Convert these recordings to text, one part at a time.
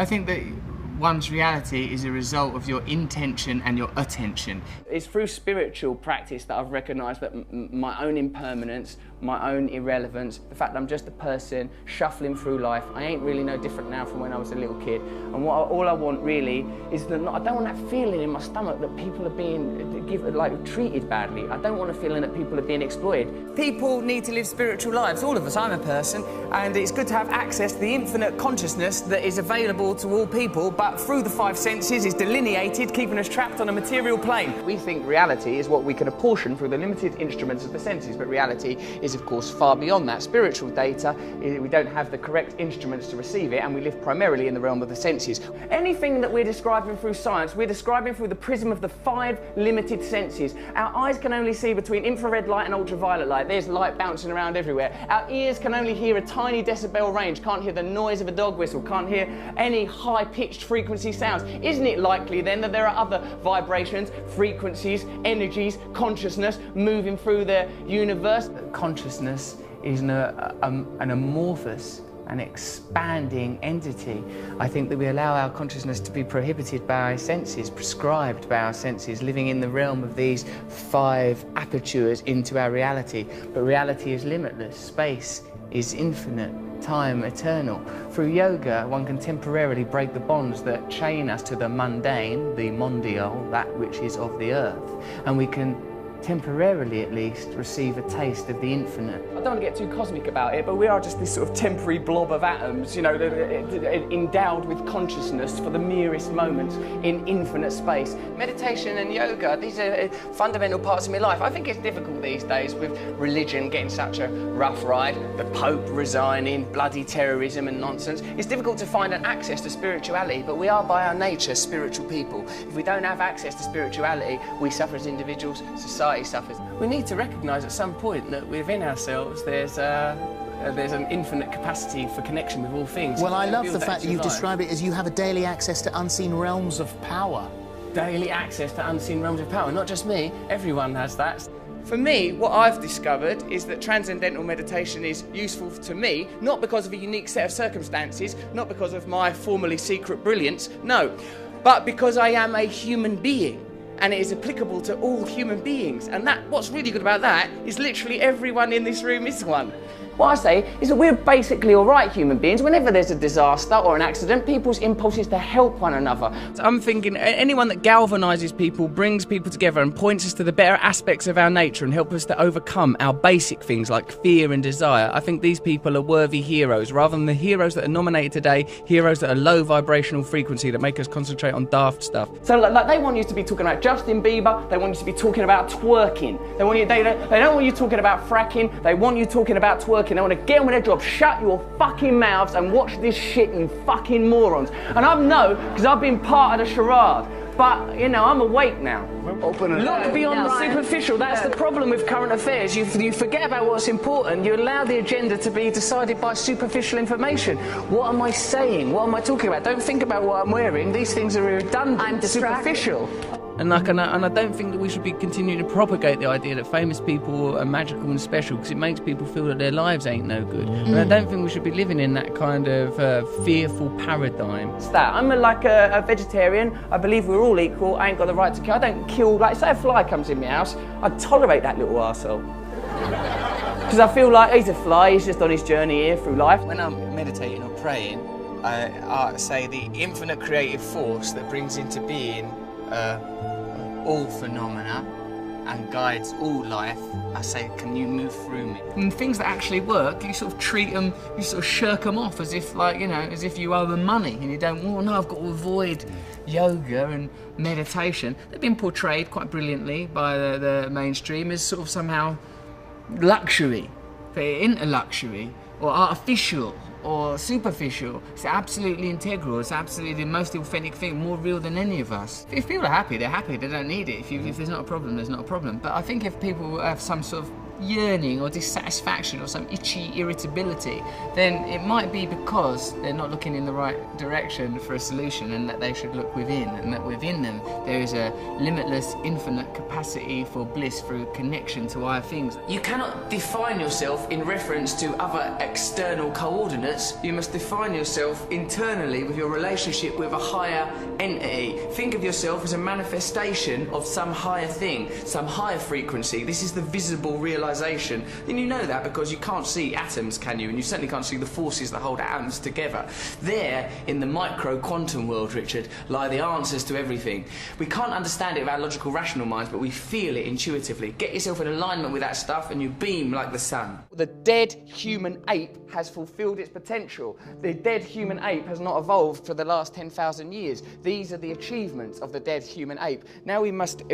I think that one's reality is a result of your intention and your attention. It's through spiritual practice that I've recognised that my own impermanence, my own irrelevance, the fact that I'm just a person shuffling through life, I ain't really no different now from when I was a little kid. And all I want really is that I don't want that feeling in my stomach that people are being treated badly. I don't want a feeling that people are being exploited. People need to live spiritual lives, all of us. I'm a person, and it's good to have access to the infinite consciousness that is available to all people, but through the five senses is delineated, keeping us trapped on a material plane. We think reality is what we can apportion through the limited instruments of the senses, but reality is of course far beyond that. Spiritual data, we don't have the correct instruments to receive it, and we live primarily in the realm of the senses. Anything that we're describing through science, we're describing through the prism of the five limited senses. Our eyes can only see between infrared light and ultraviolet light. There's light bouncing around everywhere. Our ears can only hear a tiny decibel range, can't hear the noise of a dog whistle, can't hear any high-pitched frequency sounds. Isn't it likely then that there are other vibrations, frequencies, energies, consciousness moving through the universe? Consciousness is an amorphous and expanding entity. I think that we allow our consciousness to be prohibited by our senses, prescribed by our senses, living in the realm of these five apertures into our reality. But reality is limitless, space is infinite, time eternal. Through yoga, one can temporarily break the bonds that chain us to the mundane, the mondial, that which is of the earth, and we can temporarily at least receive a taste of the infinite. I don't want to get too cosmic about it, but we are just this sort of temporary blob of atoms, you know, endowed with consciousness for the merest moments in infinite space. Meditation and yoga, these are fundamental parts of my life. I think it's difficult these days with religion getting such a rough ride, the Pope resigning, bloody terrorism and nonsense. It's difficult to find an access to spirituality, but we are by our nature spiritual people. If we don't have access to spirituality, we suffer as individuals, society suffers. We need to recognise at some point that within ourselves there's an infinite capacity for connection with all things. Well, I love the fact that you describe it as you have a daily access to unseen realms of power. Daily access to unseen realms of power. Not just me, everyone has that. For me, what I've discovered is that transcendental meditation is useful to me, not because of a unique set of circumstances, not because of my formerly secret brilliance, no, but because I am a human being. And it is applicable to all human beings. And what's really good about that is literally everyone in this room is one. What I say is that we're basically all right human beings. Whenever there's a disaster or an accident, people's impulse is to help one another. So I'm thinking anyone that galvanises people, brings people together and points us to the better aspects of our nature and help us to overcome our basic things like fear and desire, I think these people are worthy heroes, rather than the heroes that are nominated today, heroes that are low vibrational frequency that make us concentrate on daft stuff. So like they want you to be talking about Justin Bieber, they want you to be talking about twerking, they don't want you talking about fracking, they want you talking about twerking. They want to get on with their job, shut your fucking mouths and watch this shit, you fucking morons. And I know, because I've been part of the charade. But, you know, I'm awake now. Look beyond the superficial. That's the problem with current affairs. You forget about what's important. You allow the agenda to be decided by superficial information. What am I saying? What am I talking about? Don't think about what I'm wearing. These things are redundant, superficial. And I don't think that we should be continuing to propagate the idea that famous people are magical and special, because it makes people feel that their lives ain't no good. And I don't think we should be living in that kind of fearful paradigm. It's that. I'm like a vegetarian. I believe we're all equal. I ain't got the right to kill. I don't kill, like, say a fly comes in my house, I'd tolerate that little arsehole. Because I feel like he's a fly, he's just on his journey here through life. When I'm meditating or praying, I say the infinite creative force that brings into being all phenomena and guides all life, I say, can you move through me? And things that actually work, you sort of treat them, you sort of shirk them off as if, like, you know, as if you owe them money, and you don't, oh no, I've got to avoid yoga and meditation. They've been portrayed quite brilliantly by the mainstream as sort of somehow luxury, but into luxury, or artificial, or superficial. It's absolutely integral. It's absolutely the most authentic thing, more real than any of us. If people are happy, they're happy. They don't need it. If there's not a problem, there's not a problem. But I think if people have some sort of yearning or dissatisfaction or some itchy irritability, then it might be because they're not looking in the right direction for a solution, and that they should look within, and that within them there is a limitless, infinite capacity for bliss through connection to higher things. You cannot define yourself in reference to other external coordinates. You must define yourself internally with your relationship with a higher entity. Think of yourself as a manifestation of some higher thing, some higher frequency. This is the visible realization. And you know that because you can't see atoms, can you? And you certainly can't see the forces that hold atoms together. There, in the micro quantum world, Richard, lie the answers to everything. We can't understand it with our logical, rational minds, but we feel it intuitively. Get yourself in alignment with that stuff and you beam like the sun. The dead human ape has fulfilled its potential. The dead human ape has not evolved for the last 10,000 years. These are the achievements of the dead human ape. Now we must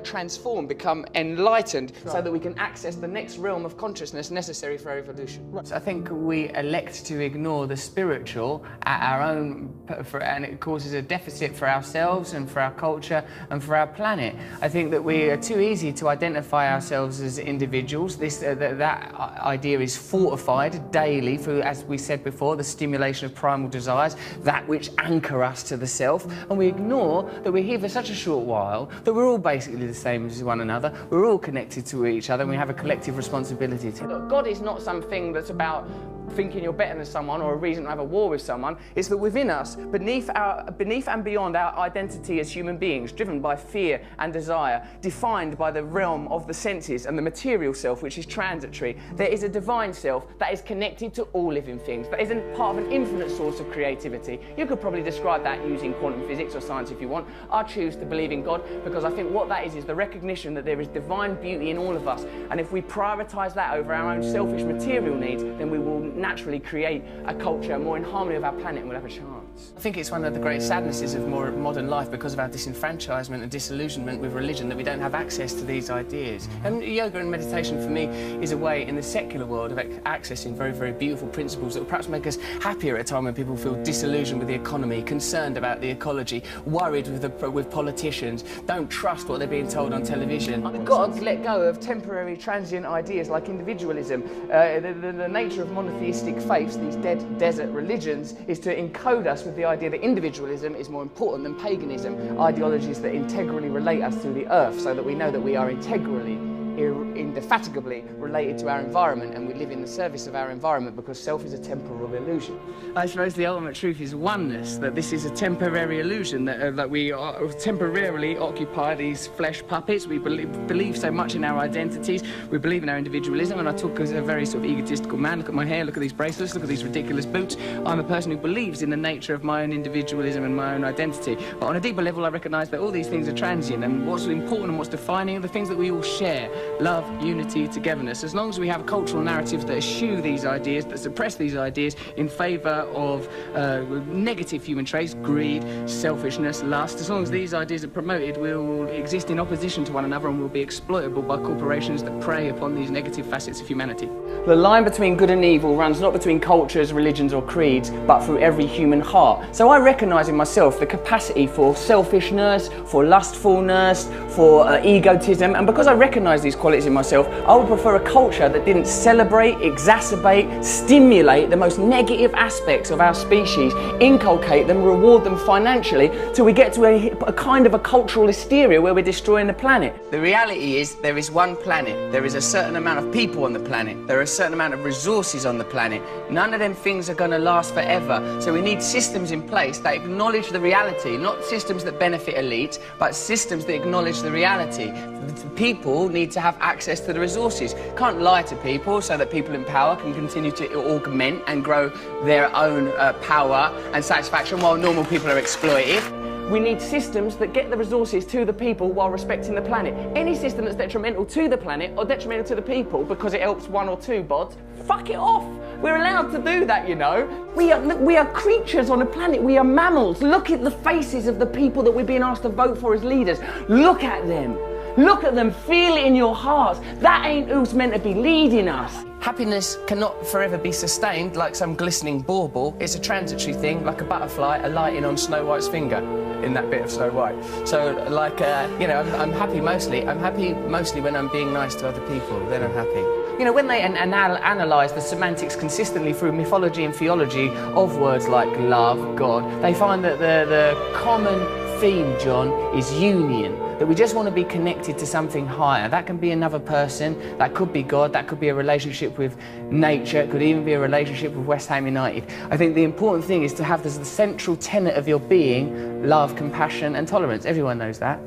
transform, become enlightened, so that we can access the next realm of consciousness necessary for our evolution. Right. So I think we elect to ignore the spiritual at our own, and it causes a deficit for ourselves and for our culture and for our planet. I think that we are too easy to identify ourselves as individuals. That idea is fortified daily through, as we said before, the stimulation of primal desires, that which anchor us to the self, and we ignore that we're here for such a short while, that we're all basically the same as one another, we're all connected to each other, and we have a collective responsibility to. Look, God is not something that's about thinking you're better than someone or a reason to have a war with someone. It's that within us, beneath and beyond our identity as human beings, driven by fear and desire, defined by the realm of the senses and the material self, which is transitory, there is a divine self that is connected to all living things, that is part of an infinite source of creativity. You could probably describe that using quantum physics or science if you want. I choose to believe in God because I think what that is the recognition that there is divine beauty in all of us, and if we prioritise that over our own selfish material needs, then we will naturally create a culture more in harmony with our planet, and we'll have a chance. I think it's one of the great sadnesses of more modern life, because of our disenfranchisement and disillusionment with religion, that we don't have access to these ideas. And yoga and meditation for me is a way in the secular world of accessing very, very beautiful principles that will perhaps make us happier at a time when people feel disillusioned with the economy, concerned about the ecology, worried with politicians, don't trust what they're being told on television. We've got to let go of temporary, transient ideas like individualism. The nature of monotheistic faiths, these dead desert religions, is to encode us with the idea that individualism is more important than paganism, ideologies that integrally relate us to the earth, so that we know that we are integrally, indefatigably related to our environment, and we live in the service of our environment, because self is a temporal illusion. I suppose the ultimate truth is oneness, that this is a temporary illusion, that we temporarily occupy these flesh puppets. We believe so much in our identities, we believe in our individualism, and I talk as a very sort of egotistical man. Look at my hair, look at these bracelets, look at these ridiculous boots. I'm a person who believes in the nature of my own individualism and my own identity. But on a deeper level, I recognise that all these things are transient, and what's important and what's defining are the things that we all share. Love, unity, togetherness. As long as we have cultural narratives that eschew these ideas, that suppress these ideas in favour of negative human traits, greed, selfishness, lust, as long as these ideas are promoted, we'll exist in opposition to one another, and we'll be exploitable by corporations that prey upon these negative facets of humanity. The line between good and evil runs not between cultures, religions or creeds, but through every human heart. So I recognise in myself the capacity for selfishness, for lustfulness, for egotism, and because I recognise these qualities in myself, I would prefer a culture that didn't celebrate, exacerbate, stimulate the most negative aspects of our species, inculcate them, reward them financially, till we get to a kind of a cultural hysteria where we're destroying the planet. The reality is there is one planet, there is a certain amount of people on the planet, there are a certain amount of resources on the planet. None of them things are going to last forever, so we need systems in place that acknowledge the reality, not systems that benefit elites, but systems that acknowledge the reality. People need to have access to the resources. Can't lie to people so that people in power can continue to augment and grow their own power and satisfaction while normal people are exploited. We need systems that get the resources to the people while respecting the planet. Any system that's detrimental to the planet or detrimental to the people because it helps one or two bods, fuck it off. We're allowed to do that, you know. We are creatures on a planet. We are mammals. Look at the faces of the people that we're being asked to vote for as leaders. Look at them. Look at them, feel it in your hearts. That ain't who's meant to be leading us. Happiness cannot forever be sustained like some glistening bauble. It's a transitory thing, like a butterfly alighting on Snow White's finger in that bit of Snow White. So, like, you know, I'm happy mostly. I'm happy mostly when I'm being nice to other people. Then I'm happy. You know, when they analyse the semantics consistently through mythology and theology of words like love, God, they find that the common theme, John, is union. That we just want to be connected to something higher. That can be another person, that could be God, that could be a relationship with nature, it could even be a relationship with West Ham United. I think the important thing is to have as the central tenet of your being love, compassion and tolerance. Everyone knows that.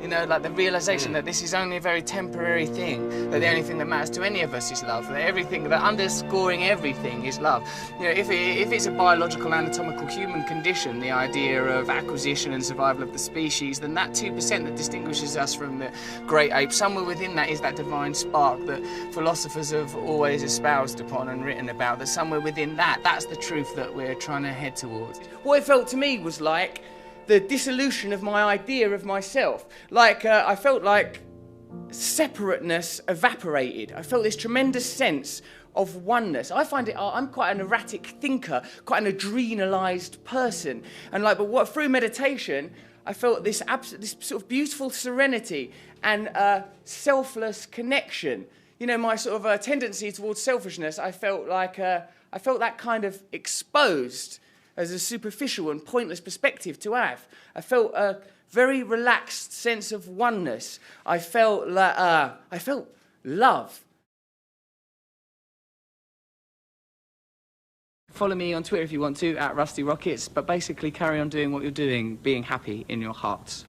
You know, like the realisation that this is only a very temporary thing, that the only thing that matters to any of us is love, that everything, that underscoring everything is love. You know, if it's a biological, anatomical human condition, the idea of acquisition and survival of the species, then that 2% that distinguishes us from the great apes, somewhere within that is that divine spark that philosophers have always espoused upon and written about, that somewhere within that, that's the truth that we're trying to head towards. What it felt to me was like the dissolution of my idea of myself. Like, I felt like separateness evaporated. I felt this tremendous sense of oneness. I find it, I'm quite an erratic thinker, quite an adrenalised person. And like, but what, through meditation, I felt this sort of beautiful serenity and selfless connection. You know, my sort of tendency towards selfishness, I felt like, I felt that kind of exposed as a superficial and pointless perspective to have. I felt a very relaxed sense of oneness. I felt love. Follow me on Twitter if you want to, @RustyRockets, but basically carry on doing what you're doing, being happy in your hearts.